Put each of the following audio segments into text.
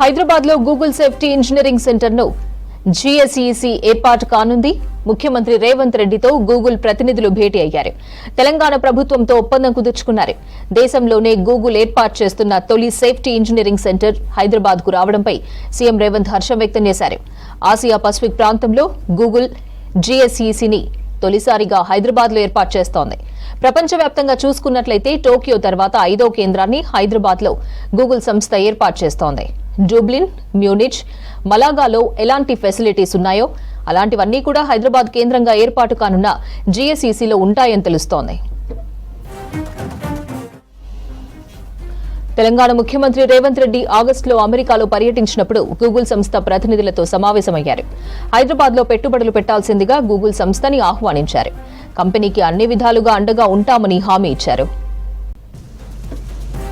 హైదరాబాద్ లో Google safety engineering centre ను జీఎస్ఈసీ ఏర్పాటు కానుంది. ముఖ్యమంత్రి రేవంత్ రెడ్డితో గూగుల్ ప్రతినిధులు భేటీ అయ్యారు. తెలంగాణ ప్రభుత్వంతో ఒప్పందం కుదుర్చుకున్నారు. దేశంలోనే గూగుల్ ఏర్పాటు చేస్తున్న తొలి సేఫ్టీ ఇంజనీరింగ్ సెంటర్ హైదరాబాద్ కు రావడంపై సీఎం రేవంత్ హర్షం వ్యక్తం చేశారు. ఆసియా పసిఫిక్ ప్రాంతంలో గూగుల్ జీఎస్ఈసీని తొలిసారిగా హైదరాబాద్ లో ఏర్పాటు చేస్తోంది. ప్రపంచవ్యాప్తంగా చూసుకున్నట్లయితే టోక్యో తర్వాత 5వ కేంద్రాన్ని హైదరాబాద్ లో గూగుల్ సంస్థ ఏర్పాటు చేస్తోంది. డూబ్లిన్, మ్యూనిచ్, మలాగాలో ఎలాంటి ఫెసిలిటీస్ ఉన్నాయో అలాంటివన్నీ కూడా హైదరాబాద్ కేంద్రంగా ఏర్పాటు కానున్న జీఎస్ఈసీలో ఉంటాయని తెలుస్తోంది. తెలంగాణ ముఖ్యమంత్రి రేవంత్ రెడ్డి ఆగస్టులో అమెరికాలో పర్యటించినప్పుడు గూగుల్ సంస్థ ప్రతినిధులతో సమావేశమయ్యారు. హైదరాబాద్ లో పెట్టుబడులు పెట్టాల్సిందిగా గూగుల్ సంస్థని ఆహ్వానించారు. కంపెనీకి అన్ని విధాలుగా అండగా ఉంటామని హామీ ఇచ్చారు.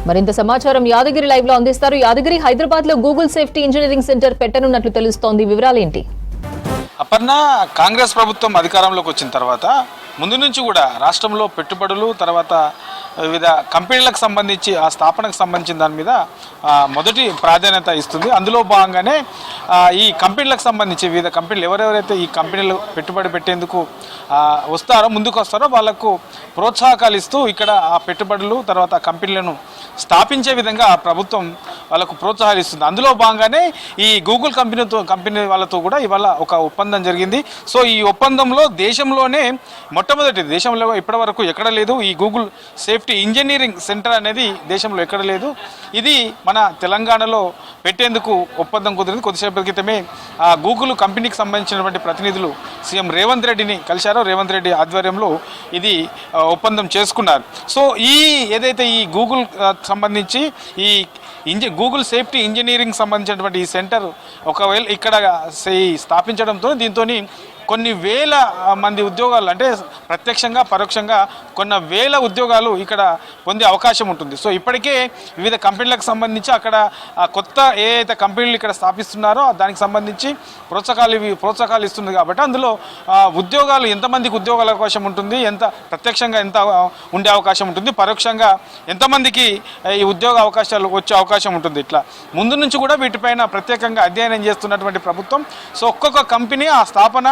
మరింత సమాచారం యాదగిరి లైవ్ లో అందిస్తారు. యాదగిరి, హైదరాబాద్ లో గూగుల్ సేఫ్టీ ఇంజనీరింగ్ సెంటర్ పెట్టనున్నట్లు తెలుస్తోంది. వివరాలేంటి? అపర్ణ, కాంగ్రెస్ ప్రభుత్వం అధికారంలోకి వచ్చిన తర్వాత ముందు నుంచి కూడా రాష్ట్రంలో పెట్టుబడులు, తర్వాత వివిధ కంపెనీలకు సంబంధించి ఆ స్థాపనకు సంబంధించిన దాని మీద మొదటి ప్రాధాన్యత ఇస్తుంది. అందులో భాగంగానే ఈ కంపెనీలకు సంబంధించి వివిధ కంపెనీలు ఎవరెవరైతే ఈ కంపెనీలు పెట్టుబడి పెట్టేందుకు ముందుకు వస్తారో వాళ్లకు ప్రోత్సాహకాలు ఇస్తూ ఇక్కడ ఆ పెట్టుబడులు తర్వాత కంపెనీలను స్థాపించే విధంగా ప్రభుత్వం వాళ్ళకు ప్రోత్సాహాలు ఇస్తుంది. అందులో భాగంగానే ఈ గూగుల్ కంపెనీ వాళ్ళతో కూడా ఇవాళ ఒక ఒప్పందం జరిగింది. సో ఈ ఒప్పందంలో దేశంలోనే మొట్టమొదటి, దేశంలో ఇప్పటి వరకు ఎక్కడ లేదు, ఈ గూగుల్ సేఫ్టీ ఇంజనీరింగ్ సెంటర్ అనేది దేశంలో ఎక్కడ లేదు. ఇది మన తెలంగాణలో పెట్టేందుకు ఒప్పందం కుదిరింది. కొద్దిసేపటి క్రితమే ఆ గూగుల్ కంపెనీకి సంబంధించినటువంటి ప్రతినిధులు సీఎం రేవంత్ రెడ్డిని కలిశారో, రేవంత్ రెడ్డి ఆధ్వర్యంలో ఇది ఒప్పందం చేసుకున్నారు. సో ఏదైతే ఈ గూగుల్ సంబంధించి గూగుల్ సేఫ్టీ ఇంజనీరింగ్ సంబంధించినటువంటి ఈ సెంటర్ ఒకవేళ ఇక్కడ స్థాపించడంతో దీంతో కొన్ని వేల మంది ఉద్యోగాలు, అంటే ప్రత్యక్షంగా పరోక్షంగా కొన్ని వేల ఉద్యోగాలు ఇక్కడ పొందే అవకాశం ఉంటుంది. సో ఇప్పటికే వివిధ కంపెనీలకు సంబంధించి అక్కడ కొత్త ఏదైతే కంపెనీలు ఇక్కడ స్థాపిస్తున్నారో దానికి సంబంధించి ప్రోత్సాహాలు ఇస్తుంది. కాబట్టి అందులో ఉద్యోగాలు, ఎంతమందికి ఉద్యోగాల అవకాశం ఉంటుంది, ఎంత ప్రత్యక్షంగా ఎంత ఉండే అవకాశం ఉంటుంది, పరోక్షంగా ఎంతమందికి ఈ ఉద్యోగ అవకాశాలు వచ్చే అవకాశం ఉంటుంది. ఇట్లా ముందు నుంచి కూడా వీటిపైన ప్రత్యేకంగా అధ్యయనం చేస్తున్నటువంటి ప్రభుత్వం. సో ఒక్కొక్క కంపెనీ ఆ స్థాపన,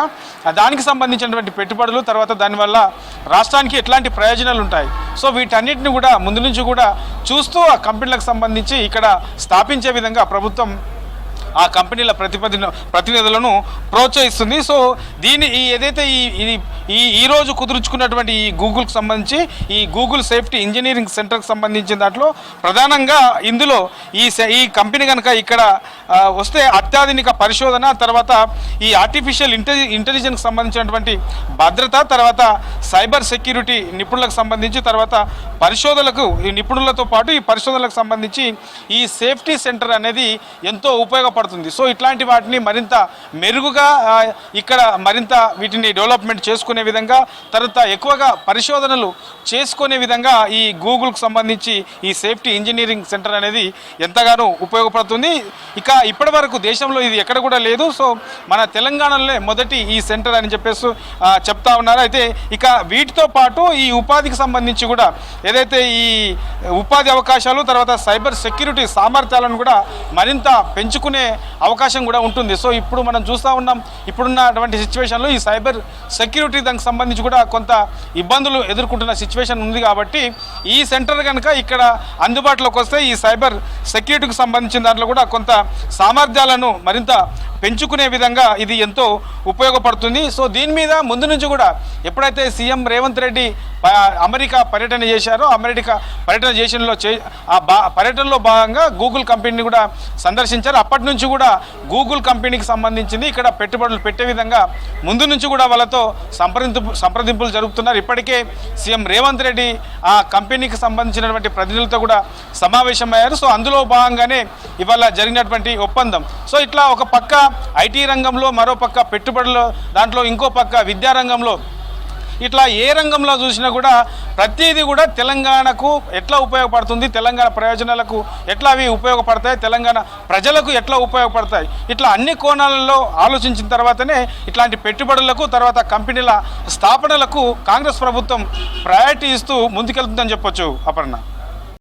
దానికి సంబంధించినటువంటి పెట్టుబడులు, తర్వాత దానివల్ల రాష్ట్రానికి ఎట్లాంటి ప్రయోజనాలు ఉంటాయి, సో వీటన్నిటిని కూడా ముందు నుంచి కూడా చూస్తూ ఆ కంపెనీలకు సంబంధించి ఇక్కడ స్థాపించే విధంగా ప్రభుత్వం ఆ కంపెనీల ప్రతినిధులను ప్రోత్సహిస్తుంది. సో ఏదైతే ఈ రోజు కుదుర్చుకున్నటువంటి ఈ గూగుల్కి సంబంధించి ఈ గూగుల్ సేఫ్టీ ఇంజనీరింగ్ సెంటర్కి సంబంధించిన దాంట్లో ప్రధానంగా ఇందులో ఈ కంపెనీ కనుక ఇక్కడ వస్తే అత్యాధునిక పరిశోధన, తర్వాత ఈ ఆర్టిఫిషియల్ ఇంటెలిజెన్స్కి సంబంధించినటువంటి భద్రత, తర్వాత సైబర్ సెక్యూరిటీ నిపుణులకు సంబంధించి, తర్వాత పరిశోధనలకు ఈ నిపుణులతో పాటు ఈ పరిశోధనలకు సంబంధించి ఈ సేఫ్టీ సెంటర్ అనేది ఎంతో ఉపయోగపడుతుంది. సో ఇట్లాంటి వాటిని మరింత మెరుగుగా ఇక్కడ మరింత వీటిని డెవలప్మెంట్ చేసుకునే విధంగా, తర్వాత ఎక్కువగా పరిశోధనలు చేసుకునే విధంగా ఈ గూగుల్కి సంబంధించి ఈ సేఫ్టీ ఇంజనీరింగ్ సెంటర్ అనేది ఎంతగానో ఉపయోగపడుతుంది. ఇక ఇప్పటి వరకు దేశంలో ఇది ఎక్కడ కూడా లేదు. సో మన తెలంగాణలో మొదటి ఈ సెంటర్ అని చెప్పేసి చెప్తా ఉన్నారు. అయితే ఇక వీటితో పాటు ఈ ఉపాధికి సంబంధించి కూడా ఏదైతే ఈ ఉపాధి అవకాశాలు, తర్వాత సైబర్ సెక్యూరిటీ సామర్థ్యాలను కూడా మరింత పెంచుకునే అవకాశం కూడా ఉంటుంది. సో ఇప్పుడు మనం చూస్తూ ఉన్నాం, ఇప్పుడున్నటువంటి సిచ్యువేషన్లో ఈ సైబర్ సెక్యూరిటీ దానికి సంబంధించి కూడా కొంత ఇబ్బందులు ఎదుర్కొంటున్న సిచ్యువేషన్ ఉంది. కాబట్టి ఈ సెంటర్ కనుక ఇక్కడ అందుబాటులోకి వస్తే ఈ సైబర్ సెక్యూరిటీకి సంబంధించిన దాంట్లో కూడా కొంత సామర్థ్యాలను మరింత పెంచుకునే విధంగా ఇది ఎంతో ఉపయోగపడుతుంది. సో దీని మీద ముందు నుంచి కూడా ఎప్పుడైతే సీఎం రేవంత్ రెడ్డి అమెరికా పర్యటన చేశారో, అమెరికా పర్యటన పర్యటనలో భాగంగా గూగుల్ కంపెనీని కూడా సందర్శించారు. అప్పటి నుంచి కూడా గూగుల్ కంపెనీకి సంబంధించింది ఇక్కడ పెట్టుబడులు పెట్టే విధంగా ముందు నుంచి కూడా వాళ్ళతో సంప్రదింపులు జరుపుతున్నారు. ఇప్పటికే సీఎం రేవంత్ రెడ్డి ఆ కంపెనీకి సంబంధించినటువంటి ప్రతినిధులతో కూడా సమావేశమయ్యారు. సో అందులో భాగంగానే ఇవాళ జరిగినటువంటి ఒప్పందం. సో ఇట్లా ఒక పక్క ఐటీ రంగంలో, మరో పక్క పెట్టుబడులు దాంట్లో, ఇంకో పక్క విద్యారంగంలో, ఇట్లా ఏ రంగంలో చూసినా కూడా ప్రతిదీ కూడా తెలంగాణకు ఎట్లా ఉపయోగపడుతుంది, తెలంగాణ ప్రయోజనాలకు ఎట్లా అవి ఉపయోగపడతాయి, తెలంగాణ ప్రజలకు ఎట్లా ఉపయోగపడతాయి, ఇట్లా అన్ని కోణాలలో ఆలోచించిన తర్వాతనే ఇట్లాంటి పెట్టుబడులకు, తర్వాత కంపెనీల స్థాపనలకు కాంగ్రెస్ ప్రభుత్వం ప్రయారిటీ ఇస్తూ ముందుకెళ్తుందని చెప్పొచ్చు. అపర్ణ.